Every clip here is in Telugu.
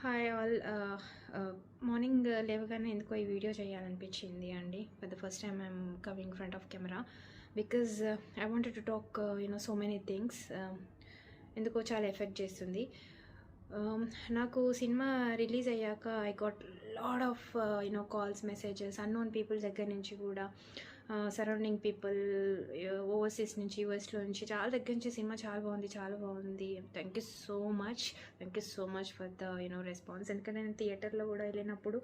Hi all. మార్నింగ్ లేవగానే ఎందుకో ఈ వీడియో చేయాలనిపించింది అండి. For the first time I'm coming front of camera because I wanted to talk so many things. ఎందుకో చాలా ఎఫెక్ట్ చేస్తుంది. నాకు సినిమా రిలీజ్ అయ్యాక I got lot of calls, messages, unknown people దగ్గర నుంచి కూడా, సరౌండింగ్ పీపుల్, ఓవర్సీస్ నుంచి, యూఎస్లో నుంచి, చాలా దగ్గర నుంచి సినిమా చాలా బాగుంది, చాలా బాగుంది, thank you so much for the response. ఎందుకంటే నేను థియేటర్లో కూడా వెళ్ళినప్పుడు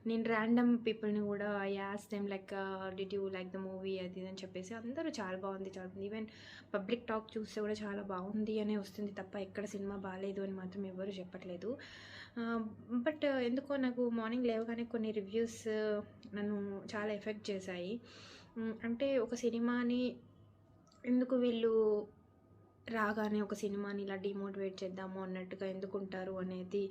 నేను ర్యాండమ్ పీపుల్ని కూడా ask them like did you like the movie అది ఇది అని చెప్పేసి అందరూ చాలా బాగుంది. ఈవెన్ పబ్లిక్ టాక్ చూస్తే కూడా చాలా బాగుంది అనే వస్తుంది తప్ప ఎక్కడ సినిమా బాగాలేదు అని మాత్రం ఎవరు చెప్పట్లేదు. బట్ ఎందుకో నాకు మార్నింగ్ లేవగానే కొన్ని రివ్యూస్ నన్ను చాలా ఎఫెక్ట్ చేశాయి. అంటే ఒక సినిమాని ఎందుకు వీళ్ళు రాగానే ఒక సినిమాని ఇలా డిమోటివేట్ చేద్దాము అన్నట్టుగా ఎందుకుంటారు అనేది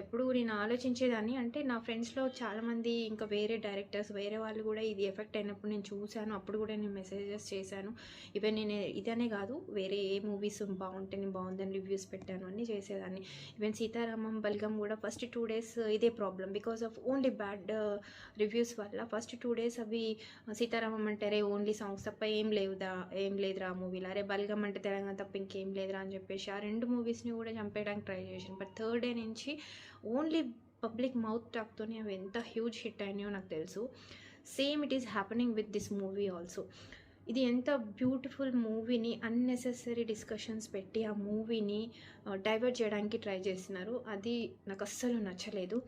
ఎప్పుడు నేను ఆలోచించేదాన్ని. అంటే నా ఫ్రెండ్స్లో చాలామంది ఇంకా వేరే డైరెక్టర్స్, వేరే వాళ్ళు కూడా ఇది ఎఫెక్ట్ అయినప్పుడు నేను చూశాను. అప్పుడు కూడా నేను మెసేజెస్ చేశాను. ఈవెన్ నేను ఇదనే కాదు, వేరే ఏ మూవీస్ బాగుంటే నేను బాగుందని రివ్యూస్ పెట్టాను, అన్నీ చేసేదాన్ని. ఈవెన్ సీతారామం బల్గం కూడా ఫస్ట్ 2 days ఇదే problem. Because of only bad reviews వల్ల ఫస్ట్ 2 days అవి సీతారామం అంటారే ఓన్లీ సాంగ్స్ తప్ప ఏం లేదురా ఆ మూవీలో, అరే బల్గం అంటే తెలంగాణ తప్ప ఇంకేం లేదురా అని చెప్పేసి ఆ 2 మూవీస్ని కూడా చంపేయడానికి ట్రై చేశాను. బట్ థర్డ్ డే నుంచి ఓన్లీ పబ్లిక్ మౌత్ టాక్తోనే అవి ఎంత హ్యూజ్ హిట్ అయినాయో నాకు తెలుసు. Same it is happening with this movie also. ఇది ఎంత బ్యూటిఫుల్ మూవీని అన్నెసెసరీ డిస్కషన్స్ పెట్టి ఆ మూవీని డైవర్ట్ చేయడానికి ట్రై చేస్తున్నారు. అది నాకు అస్సలు నచ్చలేదు.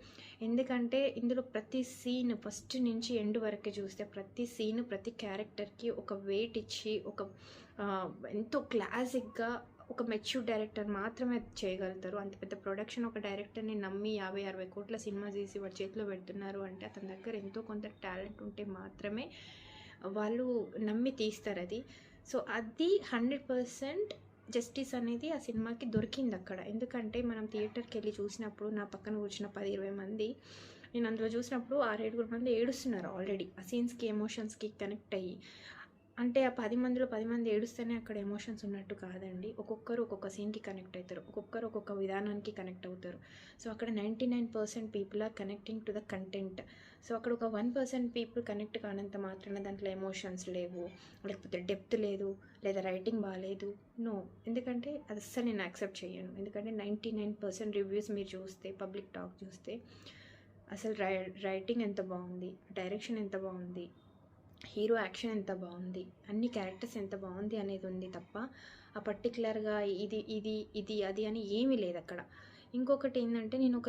ఎందుకంటే ఇందులో ప్రతి సీన్ ఫస్ట్ నుంచి ఎండ్ వరకు చూస్తే ప్రతి సీన్, ప్రతి క్యారెక్టర్కి ఒక వెయిట్ ఇచ్చి, ఒక ఎంతో క్లాసిక్గా ఒక మెచ్యూర్ డైరెక్టర్ మాత్రమే చేయగలుగుతారు. అంత పెద్ద ప్రొడక్షన్ ఒక డైరెక్టర్ని నమ్మి 50-60 కోట్ల సినిమా తీసి వాడి చేతిలో పెడుతున్నారు అంటే అతని దగ్గర ఎంతో కొంత టాలెంట్ ఉంటే మాత్రమే వాళ్ళు నమ్మి తీస్తారు అది. సో అది 100% జస్టిస్ అనేది ఆ సినిమాకి దొరికింది అక్కడ. ఎందుకంటే మనం థియేటర్కి వెళ్ళి చూసినప్పుడు నా పక్కన కూర్చున్న 10-20 మంది, నేను అందులో చూసినప్పుడు 6-7 మంది ఏడుస్తున్నారు ఆల్రెడీ ఆ సీన్స్కి, ఎమోషన్స్కి కనెక్ట్ అయ్యి. అంటే ఆ 10 మందిలో 10 మంది ఏడుస్తేనే అక్కడ ఎమోషన్స్ ఉన్నట్టు కాదండి. ఒక్కొక్కరు ఒక్కొక్క సీన్కి కనెక్ట్ అవుతారు, ఒక్కొక్కరు ఒక్కొక్క విధానానికి కనెక్ట్ అవుతారు. సో అక్కడ 99% people are connecting to the content. So అక్కడ ఒక 1% పీపుల్ కనెక్ట్ కానంత మాత్రాన దాంట్లో ఎమోషన్స్ లేవు, లేకపోతే డెప్త్ లేదు, లేదా రైటింగ్ బాగాలేదు, నో. ఎందుకంటే అది అస్సలు నేను యాక్సెప్ట్ చేయను. ఎందుకంటే 99% రివ్యూస్ మీరు చూస్తే, పబ్లిక్ టాక్ చూస్తే అసలు రైటింగ్ ఎంత బాగుంది, డైరెక్షన్ ఎంత బాగుంది, హీరో యాక్షన్ ఎంత బాగుంది, అన్ని క్యారెక్టర్స్ ఎంత బాగుంది అనేది ఉంది తప్ప ఆ పర్టికులర్గా ఇది ఇది ఇది అది అని ఏమీ లేదు అక్కడ. ఇంకొకటి ఏంటంటే నేను ఒక